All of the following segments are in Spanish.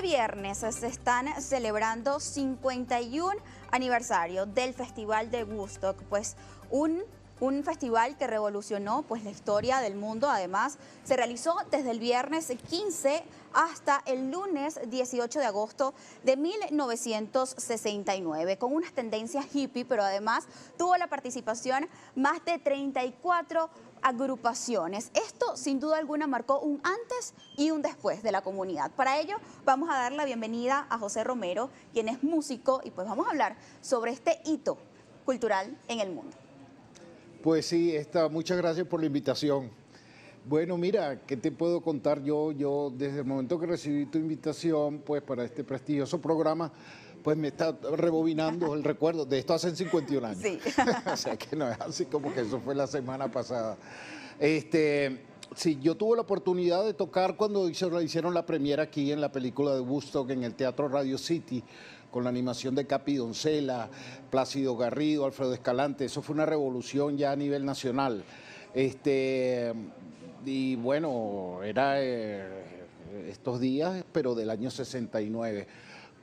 viernes se están celebrando 51 aniversario del Festival de Woodstock, pues un festival que revolucionó pues la historia del mundo. Además, se realizó desde el viernes 15 hasta el lunes 18 de agosto de 1969, con unas tendencias hippie, pero además tuvo la participación más de 34 agrupaciones. Esto sin duda alguna marcó un antes y un después de la comunidad. Para ello vamos a dar la bienvenida a José Romero, quien es músico, y pues vamos a hablar sobre este hito cultural en el mundo. Pues sí, muchas gracias por la invitación. Bueno, mira, ¿qué te puedo contar yo? Yo desde el momento que recibí tu invitación, pues para este prestigioso programa, pues me está rebobinando el recuerdo de esto hace 51 años. Sí. O sea que no es así como que eso fue la semana pasada. Sí, yo tuve la oportunidad de tocar cuando hicieron la premiera aquí en la película de Woodstock en el Teatro Radio City, con la animación de Capi Doncella, Plácido Garrido, Alfredo Escalante. Eso fue una revolución ya a nivel nacional. Y bueno, era estos días, pero del año 69.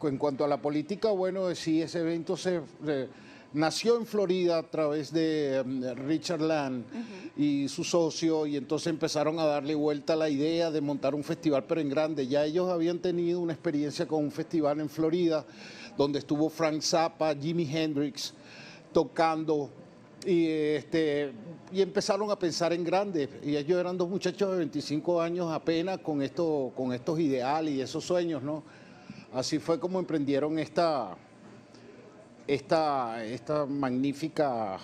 En cuanto a la política, bueno, sí, ese evento nació en Florida a través de Richard Land y su socio, y entonces empezaron a darle vuelta a la idea de montar un festival, pero en grande. Ya ellos habían tenido una experiencia con un festival en Florida, donde estuvo Frank Zappa, Jimi Hendrix tocando, y empezaron a pensar en grande. Y ellos eran dos muchachos de 25 años apenas con estos ideales y esos sueños, ¿no? Así fue como emprendieron esta magnífica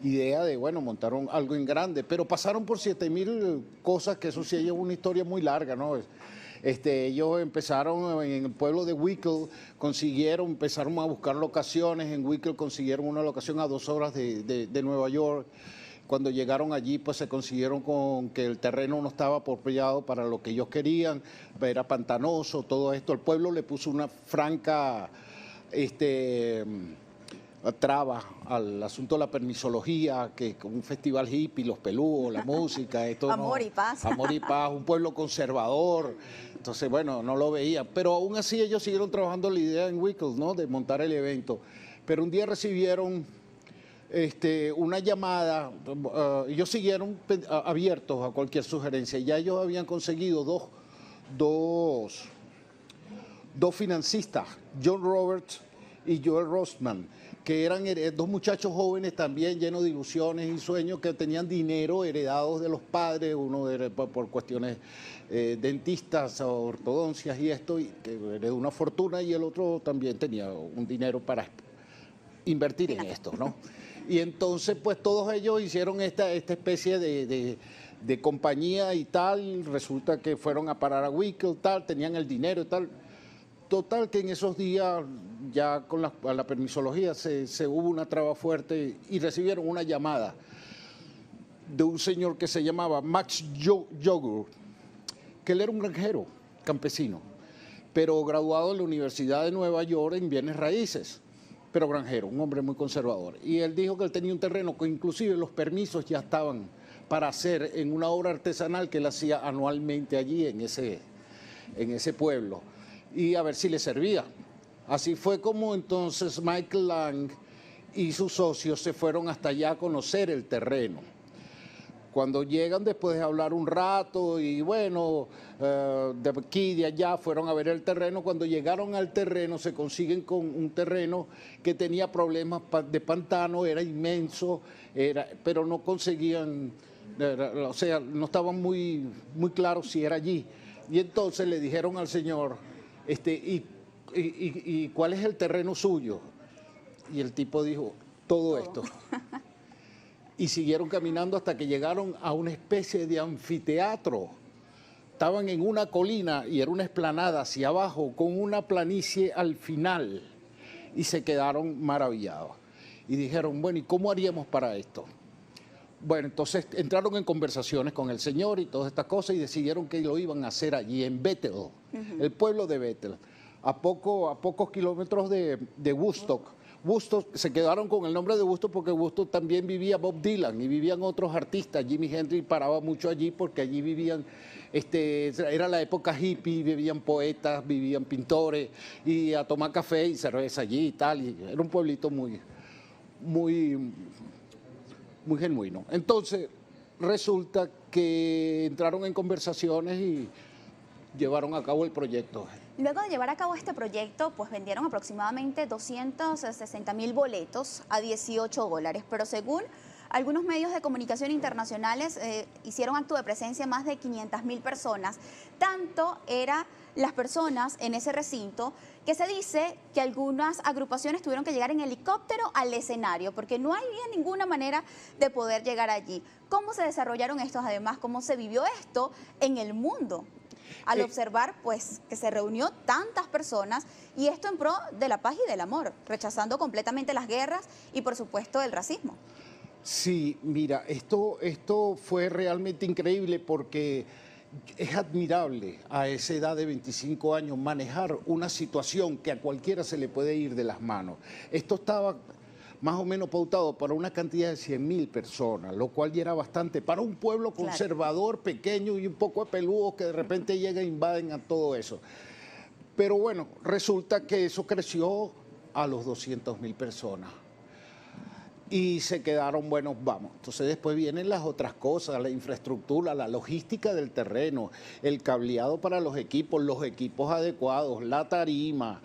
idea de, bueno, montaron algo en grande, pero pasaron por 7.000 cosas, que eso sí es una historia muy larga, ¿no? Ellos empezaron en el pueblo de Wickle, empezaron a buscar locaciones. En Wickle consiguieron una locación a 2 horas de Nueva York. Cuando llegaron allí, pues se consiguieron con que el terreno no estaba apropiado para lo que ellos querían, era pantanoso, todo esto. El pueblo le puso una franca traba al asunto de la permisología, que un festival hippie, los pelúos, la música, esto Amor y paz. Amor y paz, un pueblo conservador. Entonces, bueno, no lo veía, pero aún así ellos siguieron trabajando la idea en Wickles, ¿no?, de montar el evento. Pero un día recibieron una llamada, ellos siguieron abiertos a cualquier sugerencia. Ya ellos habían conseguido dos financistas, John Roberts y Joel Rostman, que eran dos muchachos jóvenes también llenos de ilusiones y sueños, que tenían dinero heredados de los padres, uno por cuestiones dentistas, ortodoncias y esto, y que heredó una fortuna, y el otro también tenía un dinero para invertir en esto, ¿no? Y entonces, pues todos ellos hicieron esta especie de compañía y tal. Resulta que fueron a parar a Wickle, tal, tenían el dinero y tal. Total que en esos días, ya con la permisología, se hubo una traba fuerte y recibieron una llamada de un señor que se llamaba Max Jogur, que él era un granjero campesino, pero graduado en la Universidad de Nueva York en bienes raíces, pero granjero, un hombre muy conservador. Y él dijo que él tenía un terreno que inclusive los permisos ya estaban para hacer en una obra artesanal que él hacía anualmente allí en ese pueblo, y a ver si le servía. Así fue como entonces Michael Lang y sus socios se fueron hasta allá a conocer el terreno. Cuando llegan, después de hablar un rato y bueno, de aquí, de allá, fueron a ver el terreno. Cuando llegaron al terreno, se consiguen con un terreno que tenía problemas de pantano, era inmenso, pero no conseguían, o sea, no estaban muy claros si era allí. Y entonces le dijeron al señor, ¿y cuál es el terreno suyo? Y el tipo dijo, todo esto. Y siguieron caminando hasta que llegaron a una especie de anfiteatro. Estaban en una colina y era una explanada hacia abajo con una planicie al final, y se quedaron maravillados. Y dijeron, bueno, ¿y cómo haríamos para esto? Bueno, entonces entraron en conversaciones con el señor y todas estas cosas, y decidieron que lo iban a hacer allí en Bethel, el pueblo de Bethel, a pocos kilómetros de Woodstock. Woodstock, se quedaron con el nombre de Woodstock porque Woodstock también vivía Bob Dylan y vivían otros artistas. Jimi Hendrix paraba mucho allí porque allí vivían, era la época hippie, vivían poetas, vivían pintores y a tomar café y cerveza allí y tal. Y era un pueblito muy, muy, muy genuino. Entonces, resulta que entraron en conversaciones y llevaron a cabo el proyecto. Luego de llevar a cabo este proyecto, pues vendieron aproximadamente 260.000 boletos a $18, pero según algunos medios de comunicación internacionales hicieron acto de presencia más de 500.000 personas. Tanto eran las personas en ese recinto que se dice que algunas agrupaciones tuvieron que llegar en helicóptero al escenario porque no había ninguna manera de poder llegar allí. ¿Cómo se desarrollaron estos? Además, ¿cómo se vivió esto en el mundo? Al observar pues que se reunió tantas personas y esto en pro de la paz y del amor, rechazando completamente las guerras y por supuesto el racismo. Sí, mira, esto fue realmente increíble porque es admirable a esa edad de 25 años manejar una situación que a cualquiera se le puede ir de las manos. Esto estaba más o menos pautado para una cantidad de 100.000 personas, lo cual ya era bastante para un pueblo conservador, pequeño y un poco de peludo que de repente llega e invaden a todo eso. Pero bueno, resulta que eso creció a los 200.000 personas. Y se quedaron, bueno, vamos. Entonces después vienen las otras cosas, la infraestructura, la logística del terreno, el cableado para los equipos adecuados, la tarima,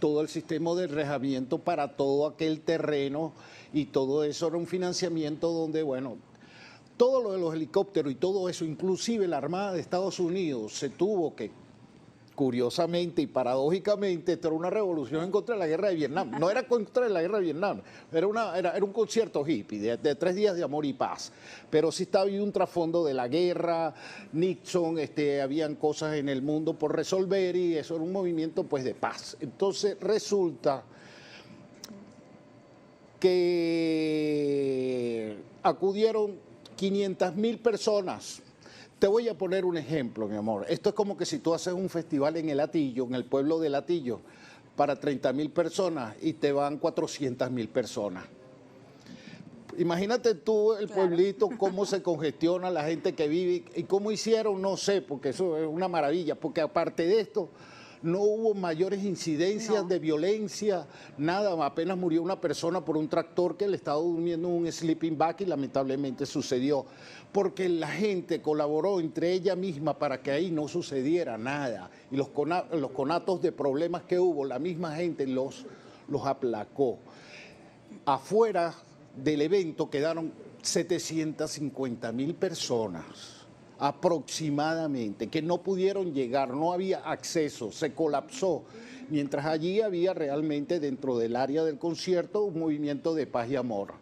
todo el sistema de enrejamiento para todo aquel terreno y todo eso era un financiamiento donde, bueno, todo lo de los helicópteros y todo eso, inclusive la Armada de Estados Unidos se tuvo que, curiosamente y paradójicamente, esto era una revolución en contra de la guerra de Vietnam. No era contra la guerra de Vietnam, era un concierto hippie de 3 días de amor y paz. Pero sí estaba ahí un trasfondo de la guerra, Nixon, habían cosas en el mundo por resolver y eso era un movimiento pues de paz. Entonces resulta que acudieron 500.000 personas. Te voy a poner un ejemplo, mi amor. Esto es como que si tú haces un festival en el Hatillo, en el pueblo del Hatillo, para 30.000 personas y te van 400.000 personas. Imagínate tú el pueblito, cómo se congestiona la gente que vive y cómo hicieron, no sé, porque eso es una maravilla, porque aparte de esto, no hubo mayores incidencias de violencia, nada, apenas murió una persona por un tractor que le estaba durmiendo en un sleeping bag y lamentablemente sucedió, porque la gente colaboró entre ella misma para que ahí no sucediera nada y los conatos de problemas que hubo, la misma gente los aplacó. Afuera del evento quedaron 750.000 personas aproximadamente, que no pudieron llegar, no había acceso, se colapsó, mientras allí había realmente dentro del área del concierto un movimiento de paz y amor.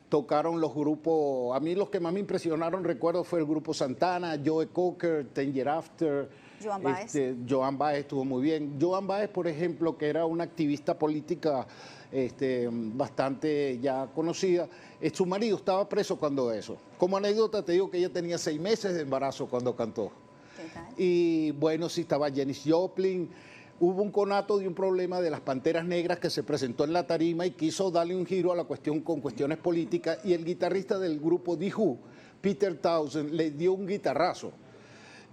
Tocaron los grupos, a mí los que más me impresionaron, recuerdo, fue el grupo Santana, Joe Cocker, Ten Year After. Joan Baez. Joan Baez estuvo muy bien. Joan Baez, por ejemplo, que era una activista política bastante ya conocida, su marido estaba preso cuando eso. Como anécdota te digo que ella tenía 6 meses de embarazo cuando cantó. ¿Qué tal? Y bueno, sí estaba Janis Joplin. Hubo un conato de un problema de las Panteras Negras que se presentó en la tarima y quiso darle un giro a la cuestión con cuestiones políticas y el guitarrista del grupo The Who, Peter Townshend, le dio un guitarrazo.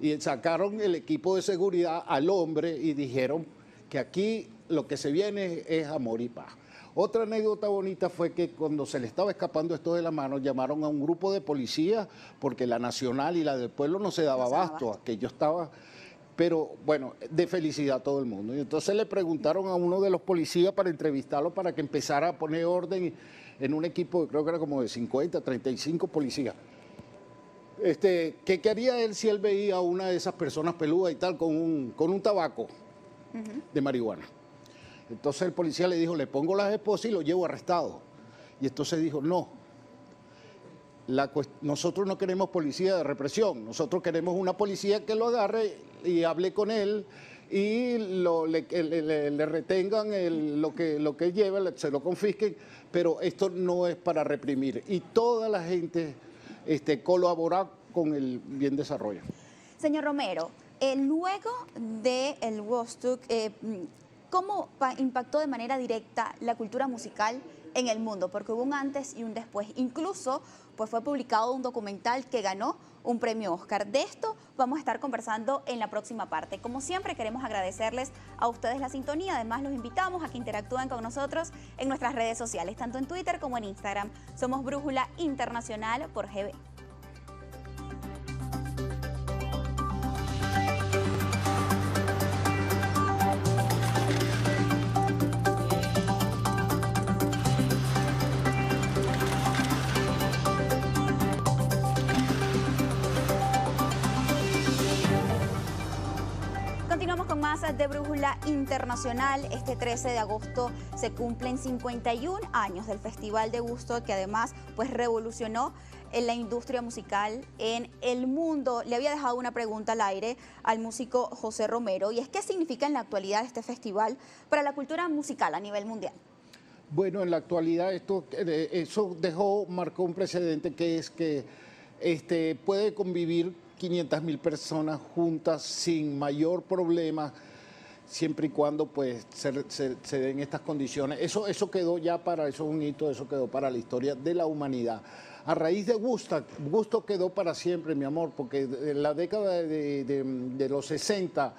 Y sacaron el equipo de seguridad al hombre y dijeron que aquí lo que se viene es amor y paz. Otra anécdota bonita fue que cuando se le estaba escapando esto de la mano, llamaron a un grupo de policía porque la nacional y la del pueblo no se daba abasto, aquello estaba... Pero bueno, de felicidad a todo el mundo. Y entonces le preguntaron a uno de los policías para entrevistarlo para que empezara a poner orden en un equipo, creo que era como de 50, 35 policías. ¿Qué haría él si él veía a una de esas personas peludas y tal con un tabaco de marihuana? Entonces el policía le dijo, le pongo las esposas y lo llevo arrestado. Y entonces dijo, no, nosotros no queremos policía de represión, nosotros queremos una policía que lo agarre y hable con él y le retengan lo que lleva, se lo confisquen, pero esto no es para reprimir. Y toda la gente colabora con el bien desarrollo. Señor Romero, luego del Woodstock, ¿cómo impactó de manera directa la cultura musical en el mundo? Porque hubo un antes y un después. Incluso pues fue publicado un documental que ganó un premio Oscar. De esto vamos a estar conversando en la próxima parte. Como siempre, queremos agradecerles a ustedes la sintonía. Además, los invitamos a que interactúen con nosotros en nuestras redes sociales, tanto en Twitter como en Instagram. Somos Brújula Internacional por GB. Continuamos con más de Brújula Internacional. Este 13 de agosto se cumplen 51 años del Festival de Woodstock, que además pues revolucionó en la industria musical en el mundo. Le había dejado una pregunta al aire al músico José Romero, y es ¿qué significa en la actualidad este festival para la cultura musical a nivel mundial? Bueno, en la actualidad eso marcó un precedente, que es que puede convivir 500.000 personas juntas sin mayor problema, siempre y cuando pues se den estas condiciones. Eso quedó ya eso es un hito, eso quedó para la historia de la humanidad. A raíz de Woodstock quedó para siempre, mi amor, porque en la década de los 60,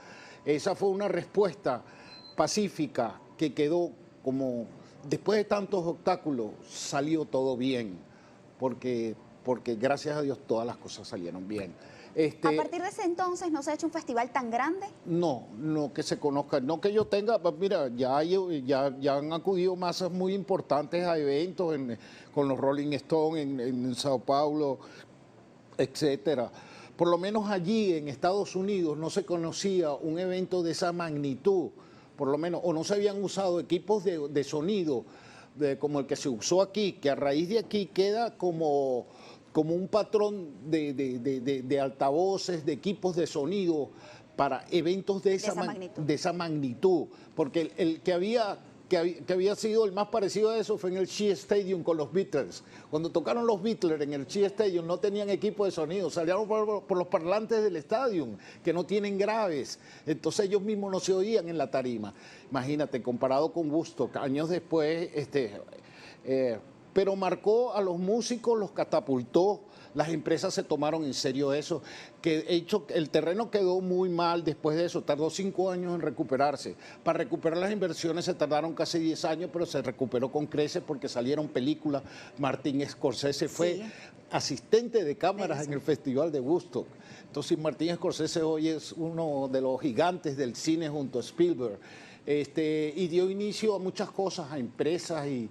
esa fue una respuesta pacífica que quedó como, después de tantos obstáculos, salió todo bien, porque gracias a Dios todas las cosas salieron bien. ¿A partir de ese entonces no se ha hecho un festival tan grande? No que se conozca, no que yo tenga, mira, ya han acudido masas muy importantes a eventos con los Rolling Stones en Sao Paulo, etcétera. Por lo menos allí en Estados Unidos no se conocía un evento de esa magnitud, por lo menos, o no se habían usado equipos de sonido como el que se usó aquí, que a raíz de aquí queda como un patrón de altavoces, de equipos de sonido para eventos de esa magnitud. Porque el que había sido el más parecido a eso fue en el Shea Stadium con los Beatles. Cuando tocaron los Beatles en el Shea Stadium no tenían equipo de sonido, salieron por los parlantes del estadio, que no tienen graves. Entonces ellos mismos no se oían en la tarima. Imagínate, comparado con Woodstock, años después, pero marcó a los músicos, los catapultó, las empresas se tomaron en serio eso, el terreno quedó muy mal después de eso, tardó 5 años en recuperarse. Para recuperar las inversiones se tardaron casi 10 años, pero se recuperó con creces porque salieron películas. Martin Scorsese fue asistente de cámaras en el Festival de Woodstock. Entonces Martin Scorsese hoy es uno de los gigantes del cine junto a Spielberg, y dio inicio a muchas cosas, a empresas y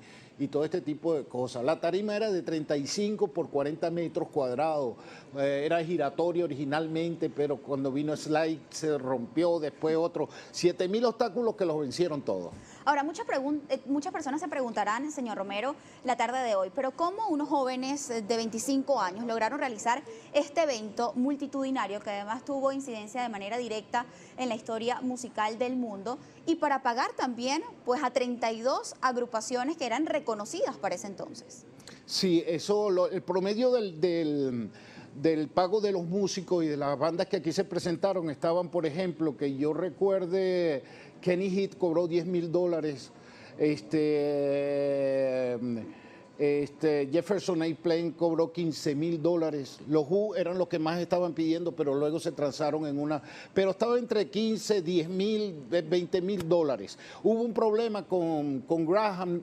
todo este tipo de cosas. La tarima era de 35 por 40 metros cuadrados, era giratoria originalmente, pero cuando vino Slide se rompió, después otro, 7.000 obstáculos que los vencieron todos. Ahora, muchas personas se preguntarán, señor Romero, la tarde de hoy, pero ¿cómo unos jóvenes de 25 años lograron realizar este evento multitudinario que además tuvo incidencia de manera directa en la historia musical del mundo, y para pagar también pues a 32 agrupaciones que eran reconocidas para ese entonces? Sí, el promedio del pago de los músicos y de las bandas que aquí se presentaron estaban, por ejemplo, que yo recuerde, Kenny Heat cobró $10.000, Jefferson Airplane cobró $15.000, los Who eran los que más estaban pidiendo, pero luego se transaron pero estaba entre 15, 10.000, $20.000. Hubo un problema con Graham,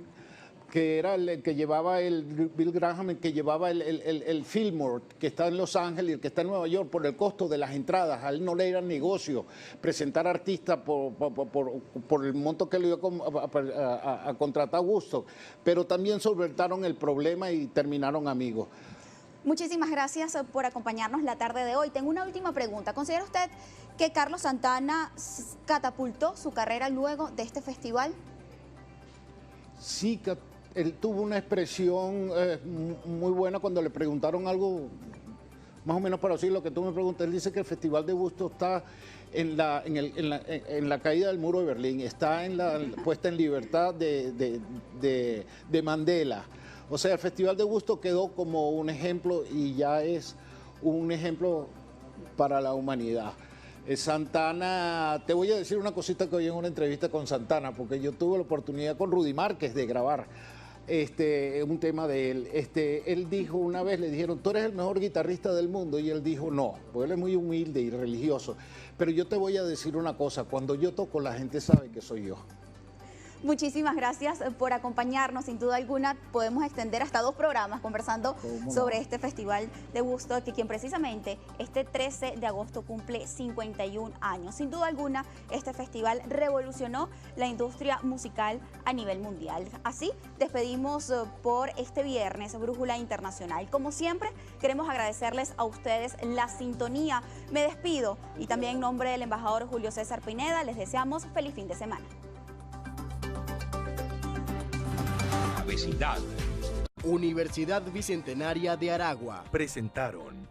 que era el que llevaba Bill Graham, el que llevaba el Fillmore, que está en Los Ángeles y el que está en Nueva York, por el costo de las entradas. A él no le era negocio presentar artistas por el monto que le dio a contratar Woodstock, pero también solventaron el problema y terminaron amigos. Muchísimas gracias por acompañarnos la tarde de hoy. Tengo una última pregunta. ¿Considera usted que Carlos Santana catapultó su carrera luego de este festival? Sí, él tuvo una expresión muy buena cuando le preguntaron algo más o menos parecido a lo que tú me preguntas. Él dice que el Festival de Woodstock está en la caída del muro de Berlín, está en la puesta en libertad de Mandela. O sea, el Festival de Woodstock quedó como un ejemplo y ya es un ejemplo para la humanidad. Santana, te voy a decir una cosita que oí en una entrevista con Santana, porque yo tuve la oportunidad con Rudy Márquez de grabar un tema de él. Él dijo una vez, le dijeron, tú eres el mejor guitarrista del mundo, y él dijo, no, pues él es muy humilde y religioso. Pero yo te voy a decir una cosa, cuando yo toco la gente sabe que soy yo. Muchísimas gracias por acompañarnos. Sin duda alguna podemos extender hasta 2 programas conversando sobre este Festival de Woodstock, que quien precisamente este 13 de agosto cumple 51 años. Sin duda alguna, este festival revolucionó la industria musical a nivel mundial. Así despedimos por este viernes Brújula Internacional. Como siempre, queremos agradecerles a ustedes la sintonía. Me despido y también en nombre del embajador Julio César Pineda les deseamos feliz fin de semana. Universidad Bicentenaria de Aragua presentaron